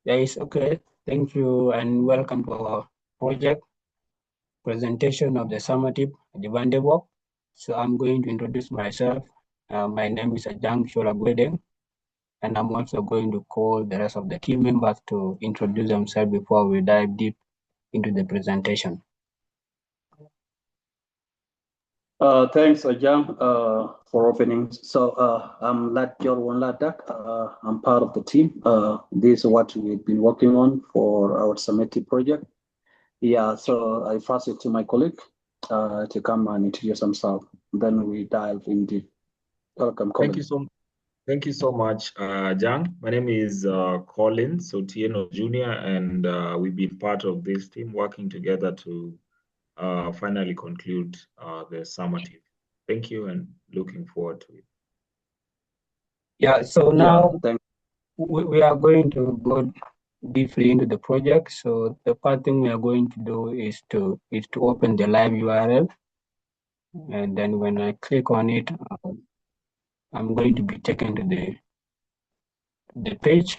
Yes, okay. Thank you and welcome to our project presentation of the Summative Advanced DevOp. So I'm going to introduce myself. My name is Ajang Sholagwedeng, and I'm also going to call the rest of the team members to introduce themselves before we dive deep into the presentation. Thanks, Ajang, for opening. So I'm Latjol Wanladak. I'm part of the team. This is what we've been working on for our Summative project. Yeah, so I pass it to my colleague to come and introduce himself. Then we dive in deep. Welcome, Colin. Thank you so much, Jang. My name is Colin Sotieno Jr., and we've been part of this team working together to finally conclude the summative. Thank you, and looking forward to it. Yeah, so now we are going to go deeply into the project. So the first thing we are going to do is to open the live URL, and then when I click on it, I'm going to be taken to the page.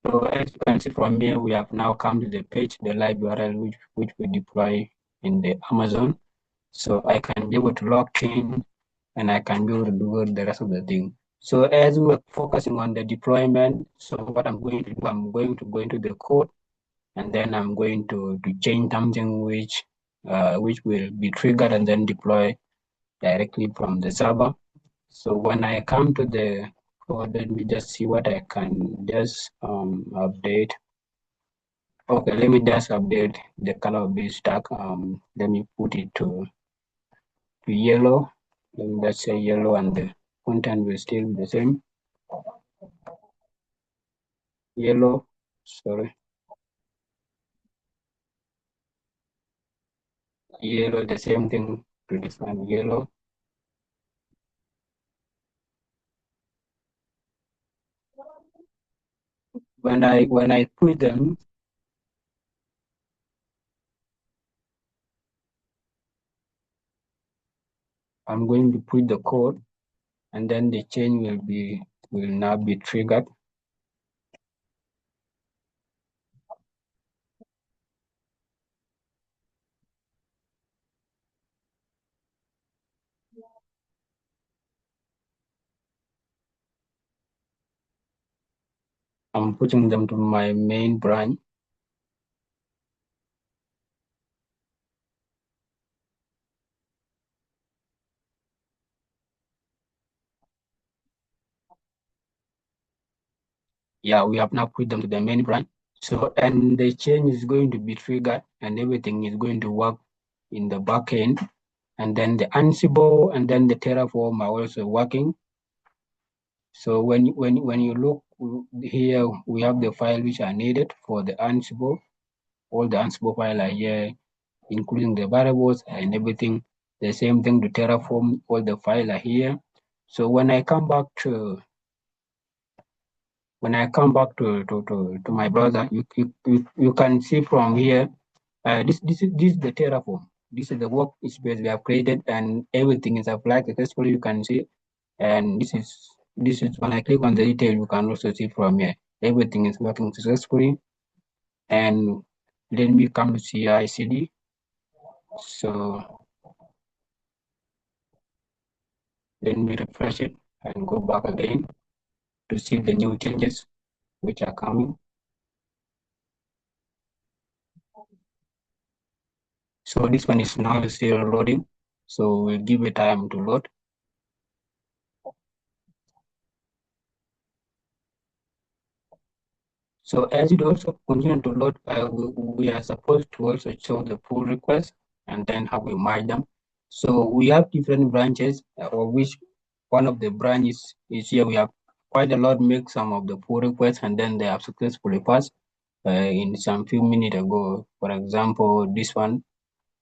So as you can see from here, we have now come to the page, the live URL, which we deploy in the Amazon. So I can be able to log in and I can be able to do the rest of the thing. So as we're focusing on the deployment, so what I'm going to do, I'm going to go into the code, and then I'm going to change something which will be triggered and then deploy directly from the server. So when I come to the code, let me just see what I can just update. Okay, let me just update the color of this stack. Let me put it to yellow. Let me just say yellow, and the content will still be the same. Yellow, sorry. Yellow, the same thing to this one, yellow. When I put them, I'm going to put the code, and then the change will now be triggered. I'm putting them to my main branch. Yeah, we have now put them to the main branch. So, and the change is going to be triggered and everything is going to work in the back end. And then the Ansible and then the Terraform are also working. So when you look here, we have the file which are needed for the Ansible. All the Ansible file are here, including the variables and everything. The same thing to Terraform, all the file are here. So when I come back to my browser, you can see from here, this is the Terraform. This is the workspace we have created, and everything is applied successfully. You can see, and this is when I click on the detail, you can also see from here, everything is working successfully. And let me come to CI/CD. So let me refresh it and go back again to see the new changes which are coming. So this one is now still loading. So we'll give it time to load. So as it also continue to load, we are supposed to also show the pull request and then how we merge them. So we have different branches, of which one of the branches is here. We have quite a lot make some of the pull requests, and then they have successfully passed in some few minutes ago. For example, this one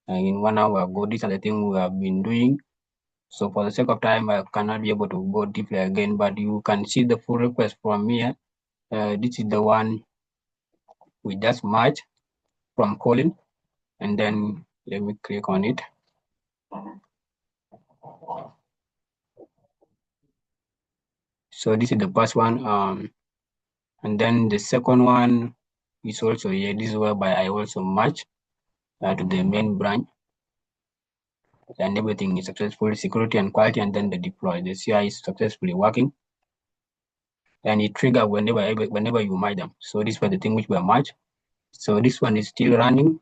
in 1 hour ago. These are the things we have been doing. So for the sake of time, I cannot be able to go deeply again, but you can see the pull request from here. This is the one we just merged from Colin, and then Let me click on it. So this is the first one. And then the second one is also here. This is whereby I also match to the main branch, and everything is successful, security and quality, and then the deploy. The CI is successfully working, and it trigger whenever you match them. So this was the thing which were matched. So this one is still running.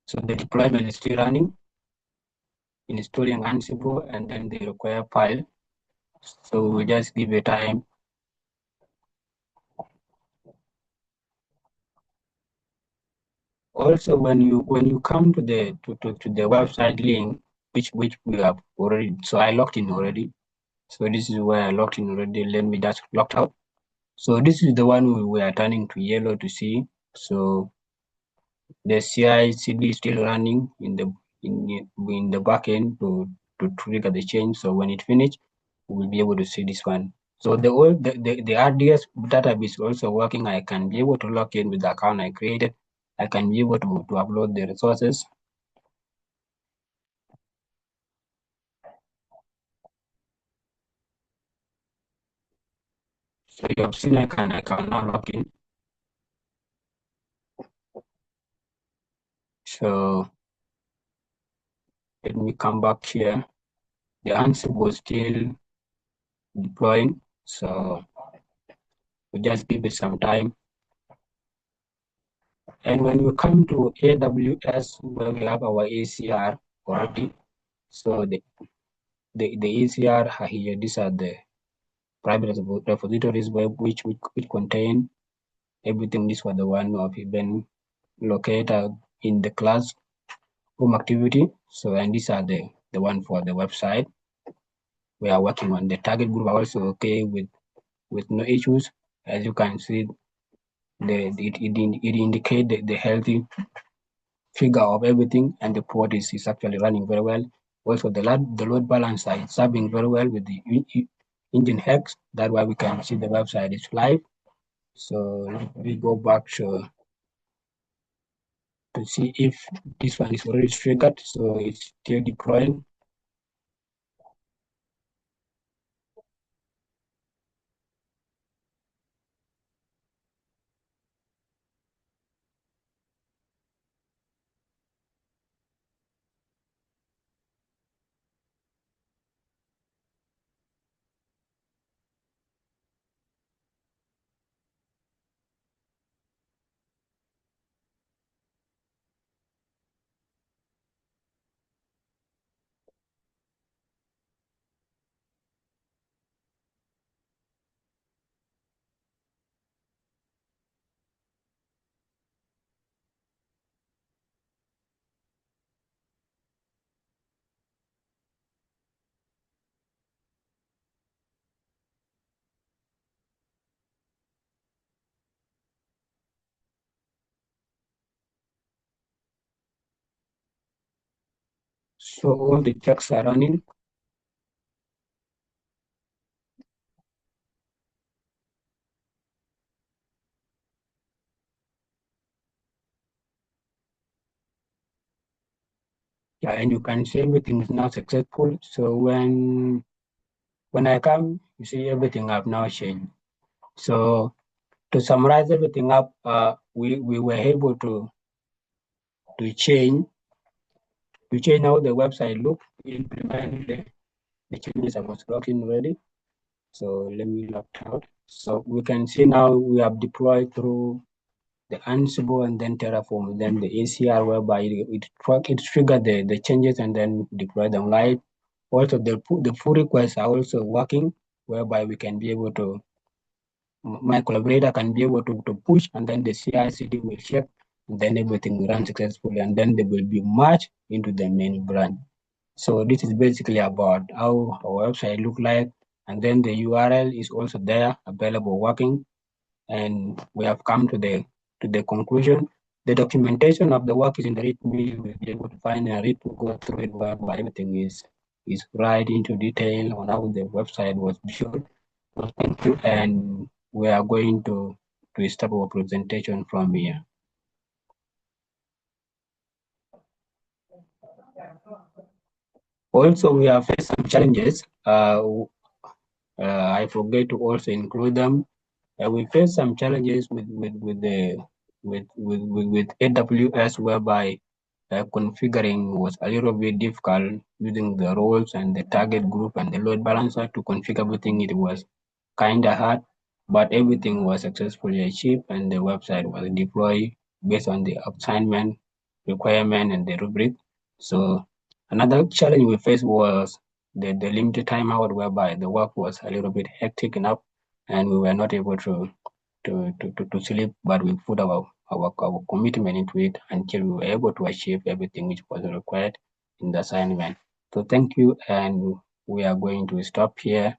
So the deployment is still running, installing Ansible, and then they require file. So we just give it time. Also, when you come to the website link, which we have already, so I logged in already. So this is where I logged in already. Let me just logged out. So this is the one we are turning to yellow to see. So the CI/CD is still running in the backend to trigger the change. So when it finished, we'll be able to see this one. So the RDS database also working. I can be able to log in with the account I created. I can be able to upload the resources. So you have seen I can now log in. So let me come back here. The answer was still deploying. So we just give it some time. And when you come to AWS, where we have our ACR already, so the ACR here, these are the private repositories which contain everything. This was the one of event located in the classroom activity. So, and these are the one for the website we are working on. The target group are also okay with no issues. As you can see, it indicates the healthy figure of everything, and the port is actually running very well. Also, the load balancer is serving very well with the engine hex. That's why we can see the website is live. So we go back to see if this one is already triggered. So it's still deploying. So all the checks are running. Yeah, and you can see everything is now successful. So when I come, you see everything have now changed. So to summarize everything up, we were able to change how the website look, implement the changes I was working already. So let me log out. So we can see now we have deployed through the Ansible and then Terraform, then the ACR, whereby it trigger the changes and then deploy them live. Also, the pull requests are also working, whereby we can be able to, my collaborator can be able to push, and then the CI/CD will check, and then everything will run successfully, and then they will be merged into the main branch. So this is basically about how our website look like, and then the URL is also there, available, working, and we have come to the conclusion. The documentation of the work is in the README. We'll be able to find a read to go through it, where everything is right into detail on how the website was built. So thank you, and we are going to stop our presentation from here. Also, we have faced some challenges. I forget to also include them. We faced some challenges with AWS, whereby configuring was a little bit difficult using the roles and the target group and the load balancer to configure everything. It was kind of hard, but everything was successfully achieved and the website was deployed based on the assignment requirement and the rubric. So another challenge we faced was the limited timeout, whereby the work was a little bit hectic enough and we were not able to sleep, but we put our commitment into it until we were able to achieve everything which was required in the assignment. So thank you, and we are going to stop here.